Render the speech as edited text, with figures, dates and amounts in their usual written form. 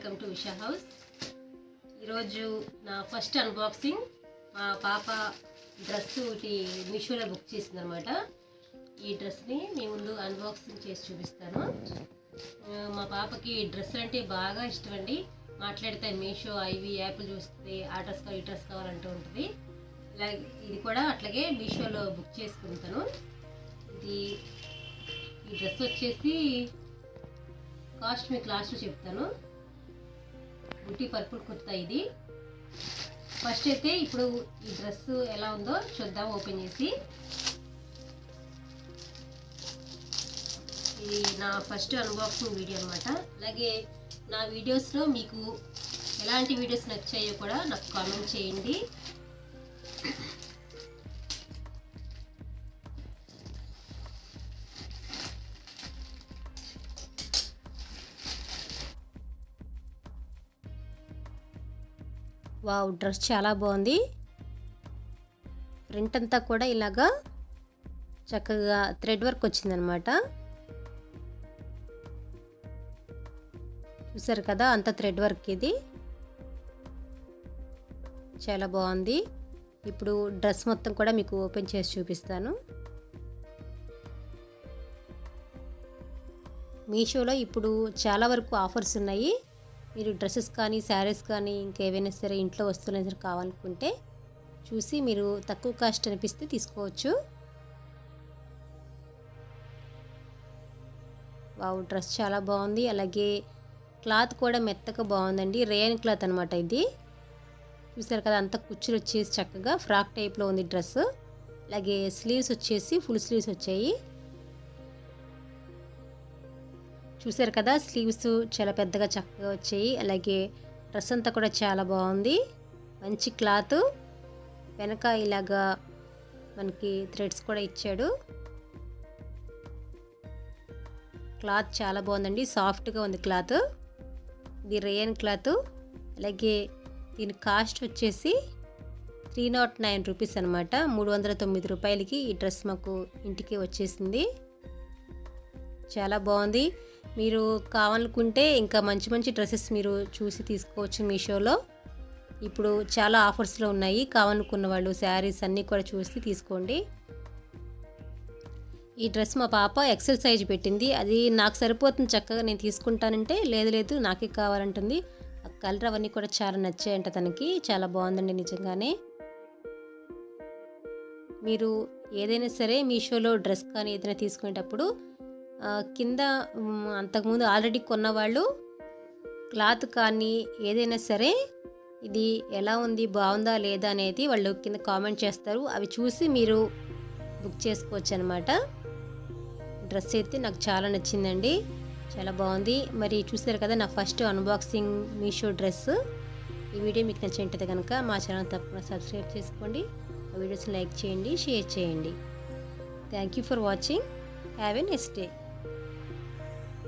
Welcome to Usha house. ఈరోజు నా first unboxing. మా పాప డ్రెస్ ఒకటి మీషోలో బుక్ చేసిందనమాట. ఈ డ్రెస్ని మీ ముందు అన్బాక్సింగ్ చేసి చూపిస్తాను. మా పాపకి డ్రెస్ అంటే బాగా ఇష్టం అండి. మాట్లాడితే మీషో ఐవి యాప్లు చూస్తే ఆ డ్రెస్ కావాలి ఈ డ్రెస్ కావాలంటూ ఉంటుంది. ఇలాగే ఇది కూడా అట్లాగే మీషోలో బుక్ చేసుకుంటాను. ఈ డ్రెస్ వచ్చేసి కాస్ట్ మీకు లాస్ట్లో చెప్తాను. బుట్టి పర్పుల్ కుర్తా ఇది. ఫస్ట్ అయితే ఇప్పుడు ఈ డ్రెస్ ఎలా ఉందో చూద్దాం ఓపెన్ చేసి. ఇది నా ఫస్ట్ అన్బాక్సింగ్ వీడియో అనమాట. అలాగే నా వీడియోస్లో మీకు ఎలాంటి వీడియోస్ నచ్చాయో కూడా నాకు కామెంట్ చేయండి. వావ్, డ్రెస్ చాలా బాగుంది. ఫ్రంట్ అంతా కూడా ఇలాగా చక్కగా థ్రెడ్ వర్క్ వచ్చిందనమాట. చూసారు కదా, అంత థ్రెడ్ వర్క్. ఇది చాలా బాగుంది. ఇప్పుడు డ్రెస్ మొత్తం కూడా మీకు ఓపెన్ చేసి చూపిస్తాను. మీషోలో ఇప్పుడు చాలా వరకు ఆఫర్స్ ఉన్నాయి. మీరు డ్రెస్సెస్ కానీ శారీస్ కానీ ఇంకేవైనా సరే ఇంట్లో వస్తువులు సరే కావాలనుకుంటే చూసి మీరు తక్కువ కాస్ట్ అనిపిస్తే తీసుకోవచ్చు. వావ్, డ్రెస్ చాలా బాగుంది. అలాగే క్లాత్ కూడా మెత్తగా బాగుందండి. రేయన్ క్లాత్ అనమాట ఇది. చూసారు కదా, అంతా కుచ్చులు వచ్చేసి చక్కగా ఫ్రాక్ టైప్లో ఉంది డ్రెస్. అలాగే స్లీవ్స్ వచ్చేసి ఫుల్ స్లీవ్స్ వచ్చాయి. చూసారు కదా, స్లీవ్స్ చాలా పెద్దగా చక్కగా వచ్చాయి. అలాగే డ్రెస్ అంతా కూడా చాలా బాగుంది. మంచి క్లాత్. వెనక ఇలాగా మనకి థ్రెడ్స్ కూడా ఇచ్చాడు. క్లాత్ చాలా బాగుందండి. సాఫ్ట్గా ఉంది క్లాత్. ఇది రేయన్ క్లాత్. అలాగే దీని కాస్ట్ వచ్చేసి 309 రూపీస్ అనమాట. 309 రూపాయలకి ఈ డ్రెస్ మాకు ఇంటికి వచ్చేసింది. చాలా బాగుంది. మీరు కావాలనుకుంటే ఇంకా మంచి మంచి డ్రెస్సెస్ మీరు చూసి తీసుకోవచ్చు మీషోలో. ఇప్పుడు చాలా ఆఫర్స్లో ఉన్నాయి. కావాలనుకున్న వాళ్ళు శారీస్ అన్నీ కూడా చూసి తీసుకోండి. ఈ డ్రెస్ మా పాప ఎక్సెల్ సైజ్ పెట్టింది. అది నాకు సరిపోతుంది, చక్కగా నేను తీసుకుంటానంటే లేదు నాకే కావాలంటుంది. ఆ కలర్ అవన్నీ కూడా చాలా నచ్చాయంట తనకి. చాలా బాగుందండి నిజంగానే. మీరు ఏదైనా సరే మీషోలో డ్రెస్ కానీ ఏదైనా తీసుకునేటప్పుడు కింద అంతకుముందు ఆల్రెడీ కొన్నవాళ్ళు క్లాత్ కానీ ఏదైనా సరే ఇది ఎలా ఉంది, బాగుందా లేదా అనేది వాళ్ళు కింద కామెంట్ చేస్తారు. అవి చూసి మీరు బుక్ చేసుకోవచ్చు అనమాట. డ్రెస్ అయితే నాకు చాలా నచ్చిందండి. చాలా బాగుంది. మరి చూసారు కదా, నా ఫస్ట్ అన్బాక్సింగ్ మీషో డ్రెస్. ఈ వీడియో మీకు నచ్చినట్లయితే కనుక మా ఛానల్ తప్పకుండా సబ్స్క్రైబ్ చేసుకోండి. ఆ వీడియోస్ని లైక్ చేయండి, షేర్ చేయండి. Thank you for watching. Have a nice day.